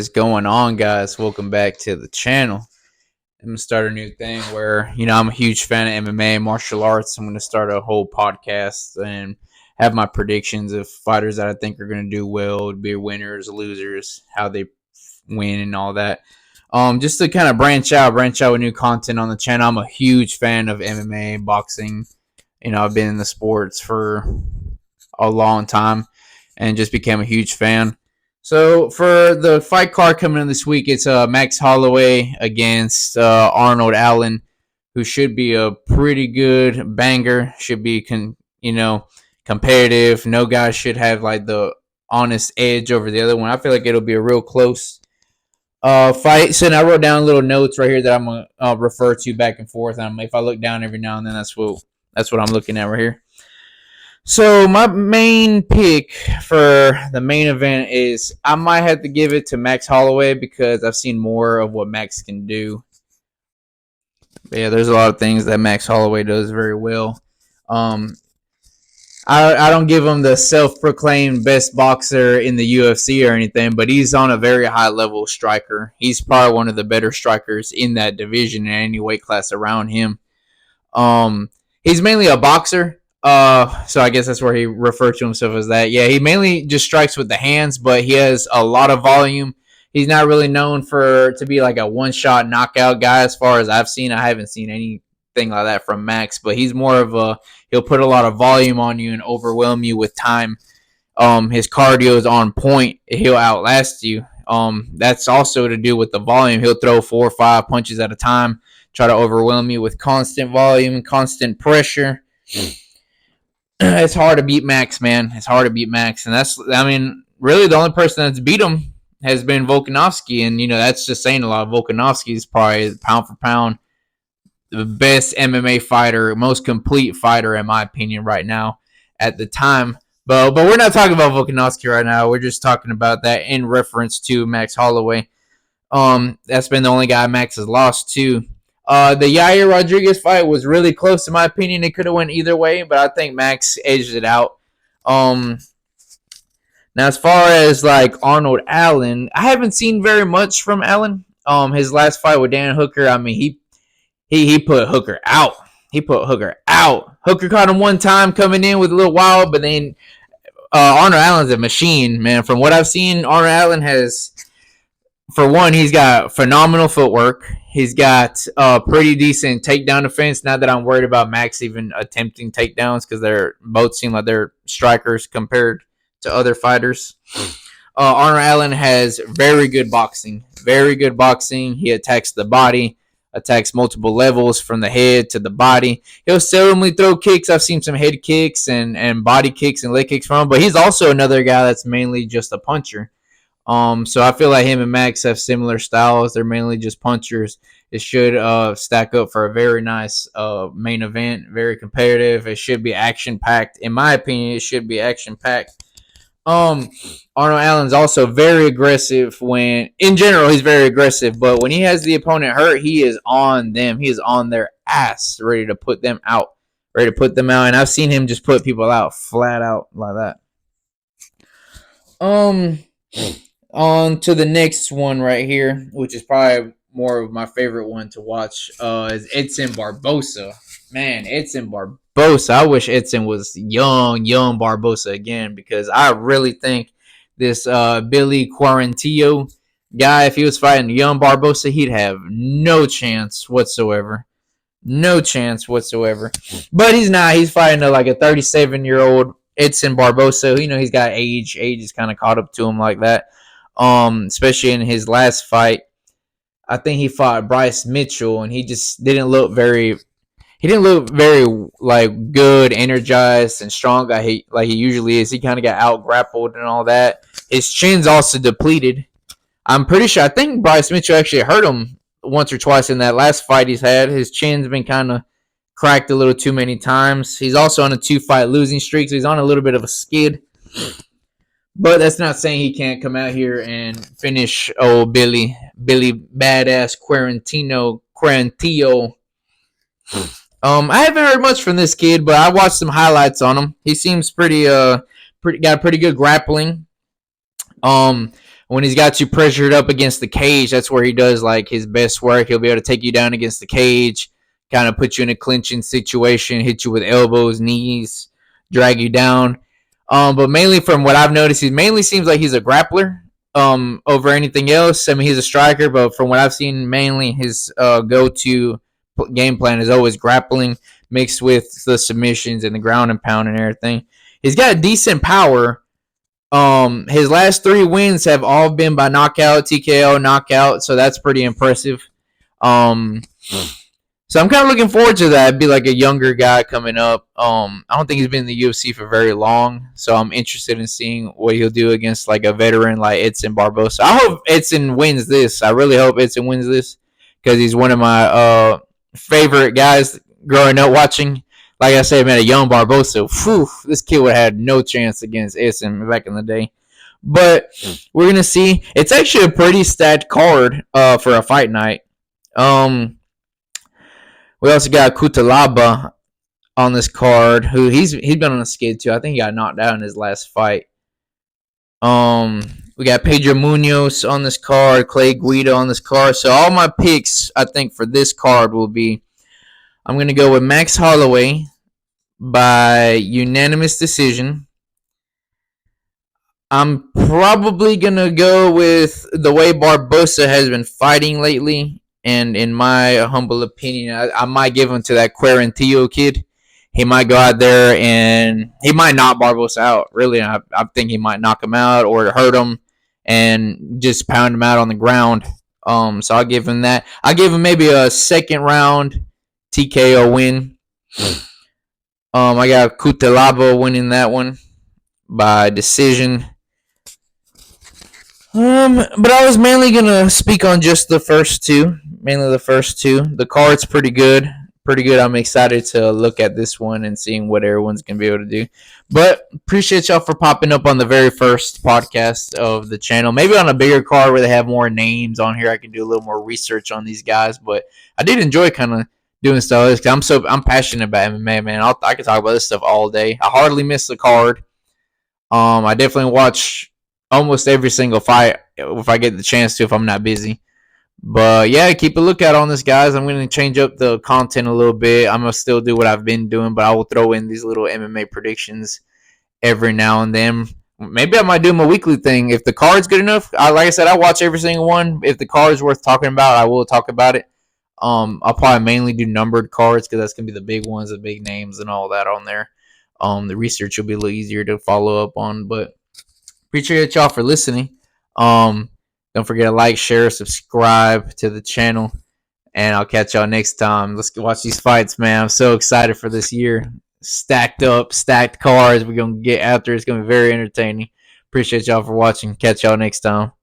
is going on, guys? Welcome back to the channel. I'm going to start a new thing where, I'm a huge fan of MMA, martial arts. I'm going to start a whole podcast and have my predictions of fighters that I think are going to do well, be winners, losers, how they win, and all that. Just to kind of branch out with new content on the channel. I'm a huge fan of MMA, boxing. I've been in the sports for a long time and just became a huge fan. So for the fight card coming in this week, it's Max Holloway against Arnold Allen, who should be a pretty good banger. Should be competitive. No guy should have like the honest edge over the other one. I feel like it'll be a real close fight. So I wrote down little notes right here that I'm gonna refer to back and forth. If I look down every now and then, that's what I'm looking at right here. So my main pick for the main event is I might have to give it to Max Holloway because I've seen more of what Max can do. But yeah, there's a lot of things that Max Holloway does very well. I don't give him the self-proclaimed best boxer in the UFC or anything, but he's on a very high-level striker. He's probably one of the better strikers in that division in any weight class around him. He's mainly a boxer. So I guess that's where he referred to himself as that. Yeah, he mainly just strikes with the hands, but he has a lot of volume. He's not really known to be like a one-shot knockout guy as far as I've seen. I haven't seen anything like that from Max, but he's more of he'll put a lot of volume on you and overwhelm you with time. His cardio is on point. He'll outlast you. That's also to do with the volume. He'll throw 4 or 5 punches at a time, try to overwhelm you with constant volume, constant pressure. It's hard to beat Max, man. It's hard to beat Max. And really the only person that's beat him has been Volkanovski. And, that's just saying a lot. Volkanovski is probably pound for pound the best MMA fighter, most complete fighter, in my opinion, right now at the time. But we're not talking about Volkanovski right now. We're just talking about that in reference to Max Holloway. That's been the only guy Max has lost to. The Yair Rodriguez fight was really close, in my opinion. It could have went either way, but I think Max edged it out. Now, as far as like Arnold Allen, I haven't seen very much from Allen. His last fight with Dan Hooker, he put Hooker out. Hooker caught him one time coming in with a little wild, but then Arnold Allen's a machine, man. From what I've seen, Arnold Allen has, for one, he's got phenomenal footwork. He's got pretty decent takedown defense. Not that I'm worried about Max even attempting takedowns because they're both seem like they're strikers compared to other fighters. Arnold Allen has very good boxing. He attacks the body, attacks multiple levels from the head to the body. He'll seldomly throw kicks. I've seen some head kicks and body kicks and leg kicks from him, but he's also another guy that's mainly just a puncher. So I feel like him and Max have similar styles. They're mainly just punchers. It should stack up for a very nice main event, very competitive. It should be action-packed. In my opinion, it should be action-packed. Arnold Allen's also very aggressive in general, he's very aggressive, but when he has the opponent hurt, he is on them. He is on their ass, ready to put them out. And I've seen him just put people out, flat out like that. On to the next one right here, which is probably more of my favorite one to watch, is Edson Barbosa. Man, Edson Barbosa. I wish Edson was young Barbosa again, because I really think this Billy Quarantillo guy, if he was fighting young Barbosa, he'd have no chance whatsoever. But he's not. He's fighting like a 37-year-old Edson Barbosa. He's got age. Age is kind of caught up to him like that. Especially in his last fight, I think he fought Bryce Mitchell, and he just didn't look very like good, energized, and strong like he usually is. He kind of got out grappled and all that. His chin's also depleted. I'm pretty sure. I think Bryce Mitchell actually hurt him once or twice in that last fight he's had. His chin's been kind of cracked a little too many times. He's also on a 2-fight losing streak, so he's on a little bit of a skid. But that's not saying he can't come out here and finish Billy Badass Quarantillo. I haven't heard much from this kid, but I watched some highlights on him. He seems got pretty good grappling. When when he's got you pressured up against the cage, that's where he does like his best work. He'll be able to take you down against the cage, kind of put you in a clinching situation, hit you with elbows, knees, drag you down. But mainly from what I've noticed, he mainly seems like he's a grappler over anything else. I mean, he's a striker, but from what I've seen, mainly his go-to game plan is always grappling mixed with the submissions and the ground and pound and everything. He's got decent power. His last 3 wins have all been by knockout, TKO, knockout, so that's pretty impressive. So I'm kind of looking forward to that. It'd be like a younger guy coming up. I don't think he's been in the UFC for very long, so I'm interested in seeing what he'll do against like a veteran like Edson Barbosa. I hope Edson wins this. I really hope Edson wins this because he's one of my favorite guys growing up watching. Like I said, man, a young Barbosa, whew, this kid would have had no chance against Edson back in the day. But we're going to see. It's actually a pretty stacked card for a fight night. We also got Kutalaba on this card, who he's been on a skid too. I think he got knocked out in his last fight. We got Pedro Munoz on this card, Clay Guida on this card. So all my picks, I think, for this card will be, I'm going to go with Max Holloway by unanimous decision. I'm probably going to go with the way Barbosa has been fighting lately. And in my humble opinion, I might give him to that Quarantillo kid. He might go out there and he might knock Barbosa out. Really, I think he might knock him out or hurt him and just pound him out on the ground. So I'll give him that. I'll give him maybe a second round TKO win. I got Kutalaba winning that one by decision. But I was mainly gonna speak on just the first two. Mainly the first two. The card's pretty good. I'm excited to look at this one and seeing what everyone's gonna be able to do. But appreciate y'all for popping up on the very first podcast of the channel. Maybe on a bigger card where they have more names on here, I can do a little more research on these guys. But I did enjoy kind of doing stuff. I'm passionate about MMA, man. I can talk about this stuff all day. I hardly miss the card. I definitely watch almost every single fight if I get the chance to, if I'm not busy. But yeah, keep a lookout on this, guys. I'm going to change up the content a little bit. I'm going to still do what I've been doing, but I will throw in these little MMA predictions every now and then. Maybe I might do my weekly thing. If the card's good enough, like I said, I watch every single one. If the card's worth talking about, I will talk about it. I'll probably mainly do numbered cards because that's going to be the big ones, the big names and all that on there. The research will be a little easier to follow up on, but appreciate y'all for listening. Don't forget to like, share, subscribe to the channel, and I'll catch y'all next time. Let's watch these fights, man. I'm so excited for this year. Stacked cards we're going to get after. It's going to be very entertaining. Appreciate y'all for watching. Catch y'all next time.